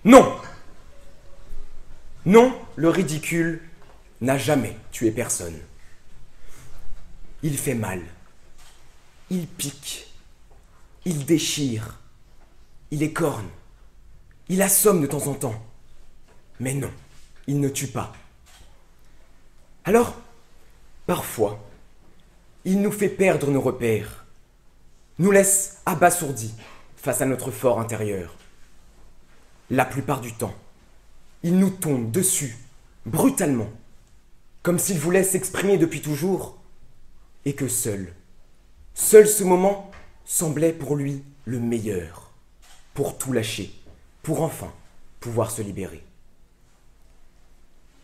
Non! Non, le ridicule n'a jamais tué personne. Il fait mal. Il pique. Il déchire. Il écorne. Il assomme de temps en temps. Mais non, il ne tue pas. Alors, parfois, il nous fait perdre nos repères, nous laisse abasourdis face à notre fort intérieur. La plupart du temps, il nous tombe dessus, brutalement, comme s'il voulait s'exprimer depuis toujours, et que seul ce moment semblait pour lui le meilleur, pour tout lâcher, pour enfin pouvoir se libérer.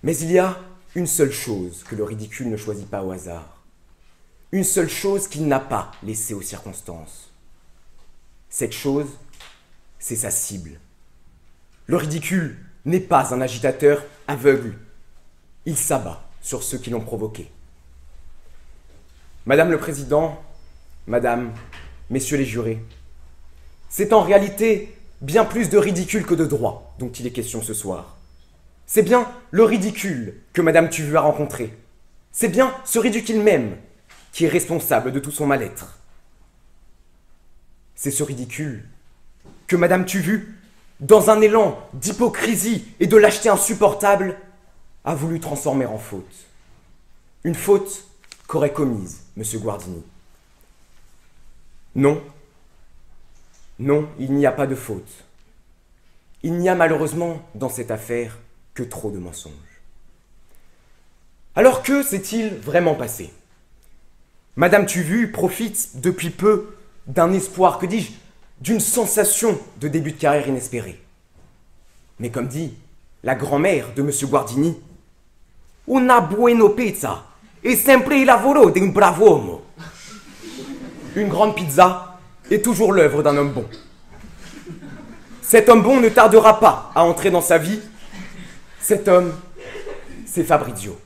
Mais il y a une seule chose que le ridicule ne choisit pas au hasard. Une seule chose qu'il n'a pas laissée aux circonstances. Cette chose, c'est sa cible. Le ridicule n'est pas un agitateur aveugle. Il s'abat sur ceux qui l'ont provoqué. Madame le Président, Madame, Messieurs les jurés, c'est en réalité bien plus de ridicule que de droit dont il est question ce soir. C'est bien le ridicule que Madame Tuvu a rencontré. C'est bien ce ridicule même qui est responsable de tout son mal-être. C'est ce ridicule que Madame Tuvu, dans un élan d'hypocrisie et de lâcheté insupportable, a voulu transformer en faute. Une faute qu'aurait commise M. Guardini. Non, non, il n'y a pas de faute. Il n'y a malheureusement dans cette affaire que trop de mensonges. Alors que s'est-il vraiment passé? Madame Tuvu profite depuis peu d'un espoir, que dis-je, d'une sensation de début de carrière inespérée. Mais comme dit la grand-mère de M. Guardini, una buena pizza è sempre il lavoro di un bravo uomo. Une grande pizza est toujours l'œuvre d'un homme bon. Cet homme bon ne tardera pas à entrer dans sa vie. Cet homme, c'est Fabrizio.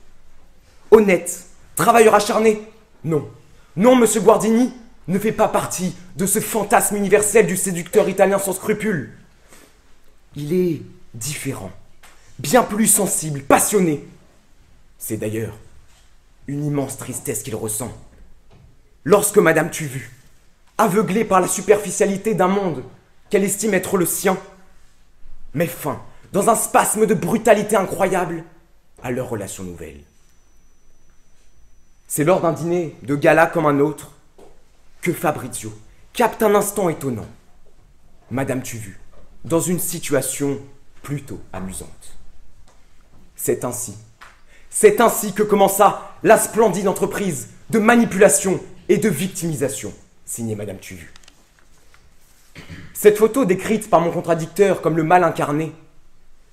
Honnête, travailleur acharné. Non, non, M. Guardini ne fait pas partie de ce fantasme universel du séducteur italien sans scrupules. Il est différent, bien plus sensible, passionné. C'est d'ailleurs une immense tristesse qu'il ressent. Lorsque Madame Tuvu, aveuglée par la superficialité d'un monde qu'elle estime être le sien, met fin, dans un spasme de brutalité incroyable, à leur relation nouvelle. C'est lors d'un dîner de gala comme un autre que Fabrizio capte un instant étonnant Madame Tuvu dans une situation plutôt amusante. C'est ainsi que commença la splendide entreprise de manipulation et de victimisation signée Madame Tuvu. Cette photo décrite par mon contradicteur comme le mal incarné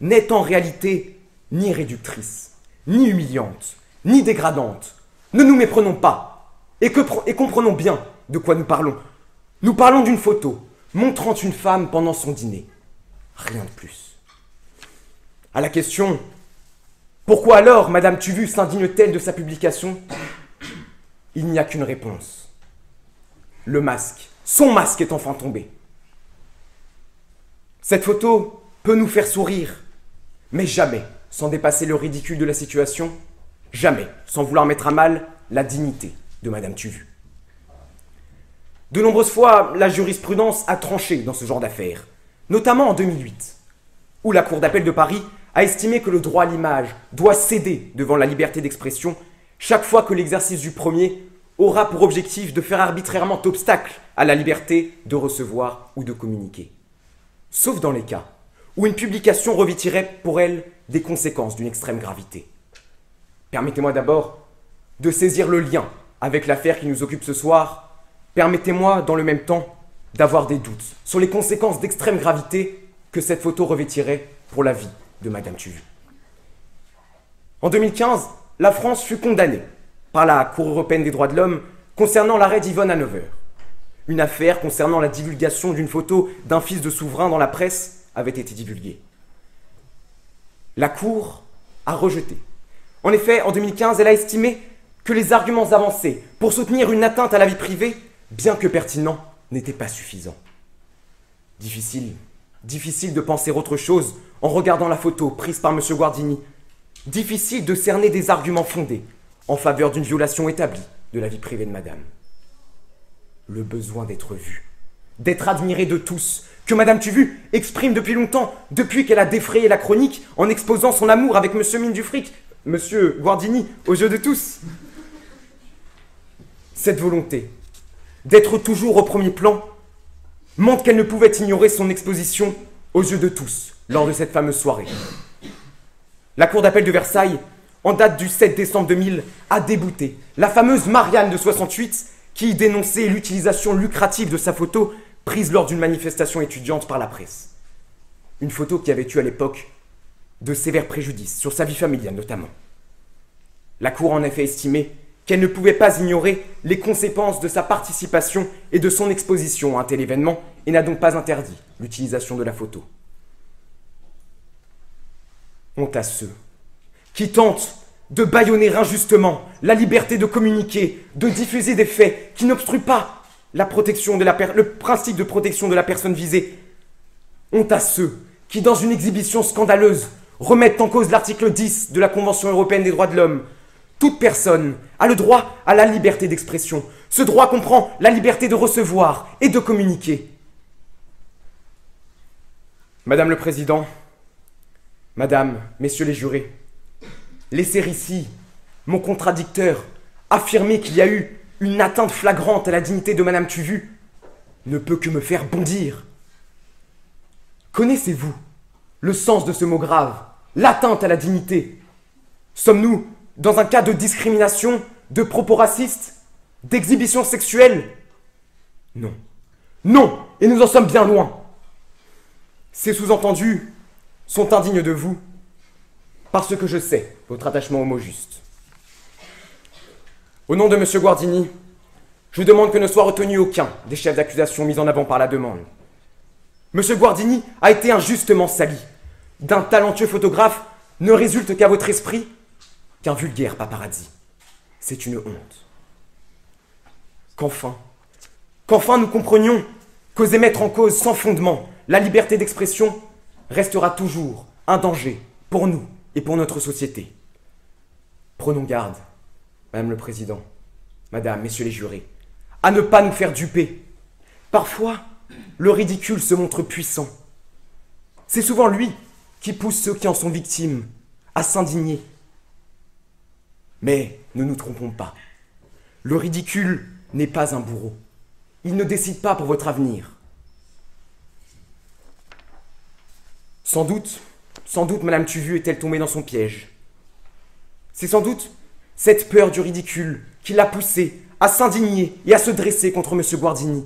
n'est en réalité ni réductrice, ni humiliante, ni dégradante. Ne nous méprenons pas et comprenons bien de quoi nous parlons. Nous parlons d'une photo montrant une femme pendant son dîner. Rien de plus. À la question « Pourquoi alors Madame Tuvu s'indigne-t-elle de sa publication ?» il n'y a qu'une réponse. Le masque, son masque est enfin tombé. Cette photo peut nous faire sourire, mais jamais sans dépasser le ridicule de la situation, jamais sans vouloir mettre à mal la dignité de Madame Tuvu. De nombreuses fois, la jurisprudence a tranché dans ce genre d'affaires, notamment en 2008, où la Cour d'appel de Paris a estimé que le droit à l'image doit céder devant la liberté d'expression chaque fois que l'exercice du premier aura pour objectif de faire arbitrairement obstacle à la liberté de recevoir ou de communiquer. Sauf dans les cas où une publication revêtirait pour elle des conséquences d'une extrême gravité. Permettez-moi d'abord de saisir le lien avec l'affaire qui nous occupe ce soir. Permettez-moi, dans le même temps, d'avoir des doutes sur les conséquences d'extrême gravité que cette photo revêtirait pour la vie de Madame Tuvu. En 2015, la France fut condamnée par la Cour européenne des droits de l'homme concernant l'arrêt d'Yvonne Hannover. Une affaire concernant la divulgation d'une photo d'un fils de souverain dans la presse avait été divulguée. La Cour a rejeté. En effet, en 2015, elle a estimé que les arguments avancés pour soutenir une atteinte à la vie privée, bien que pertinents, n'étaient pas suffisants. Difficile Difficile de penser autre chose en regardant la photo prise par M. Guardini. Difficile de cerner des arguments fondés en faveur d'une violation établie de la vie privée de madame. Le besoin d'être vue, d'être admirée de tous, que madame Tuvu exprime depuis longtemps, depuis qu'elle a défrayé la chronique en exposant son amour avec M. Mine du Fric, M. Guardini, aux yeux de tous. Cette volonté d'être toujours au premier plan montre qu'elle ne pouvait ignorer son exposition aux yeux de tous lors de cette fameuse soirée. La cour d'appel de Versailles, en date du 7 décembre 2000, a débouté la fameuse Marianne de 68 qui dénonçait l'utilisation lucrative de sa photo prise lors d'une manifestation étudiante par la presse. Une photo qui avait eu à l'époque de sévères préjudices sur sa vie familiale notamment. La cour a en effet estimé qu'elle ne pouvait pas ignorer les conséquences de sa participation et de son exposition à un tel événement et n'a donc pas interdit l'utilisation de la photo. Honte à ceux qui tentent de bâillonner injustement la liberté de communiquer, de diffuser des faits qui n'obstruent pas la protection de le principe de protection de la personne visée. Honte à ceux qui, dans une exhibition scandaleuse, remettent en cause l'article 10 de la Convention européenne des droits de l'homme. Toute personne a le droit à la liberté d'expression. Ce droit comprend la liberté de recevoir et de communiquer. Madame le Président, Madame, Messieurs les jurés, laissez ici mon contradicteur affirmer qu'il y a eu une atteinte flagrante à la dignité de Madame Tuvu ne peut que me faire bondir. Connaissez-vous le sens de ce mot grave, l'atteinte à la dignité? Sommes-nous dans un cas de discrimination, de propos racistes, d'exhibition sexuelle? Non. Non, et nous en sommes bien loin. Ces sous-entendus sont indignes de vous, parce que je sais votre attachement au mot juste. Au nom de M. Guardini, je demande que ne soit retenu aucun des chefs d'accusation mis en avant par la demande. M. Guardini a été injustement sali. D'un talentueux photographe ne résulte qu'à votre esprit qu'un vulgaire paparazzi. C'est une honte. Qu'enfin nous comprenions qu'oser mettre en cause sans fondement la liberté d'expression restera toujours un danger pour nous et pour notre société. Prenons garde, Madame le Président, Madame, Messieurs les jurés, à ne pas nous faire duper. Parfois, le ridicule se montre puissant. C'est souvent lui qui pousse ceux qui en sont victimes à s'indigner. Mais ne nous trompons pas. Le ridicule n'est pas un bourreau. Il ne décide pas pour votre avenir. Sans doute, Madame Tuvu est-elle tombée dans son piège. C'est sans doute cette peur du ridicule qui l'a poussée à s'indigner et à se dresser contre M. Guardini.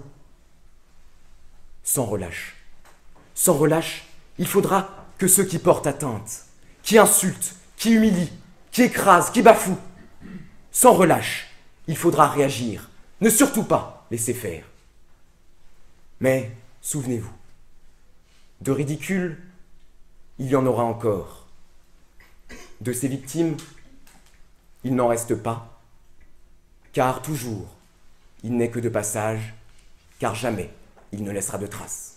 Sans relâche, il faudra que ceux qui portent atteinte, qui insultent, qui humilient, qui écrasent, qui bafouent, sans relâche, il faudra réagir, ne surtout pas laisser faire. Mais souvenez-vous, de ridicule, il y en aura encore. De ces victimes, il n'en reste pas, car toujours, il n'est que de passage, car jamais il ne laissera de traces.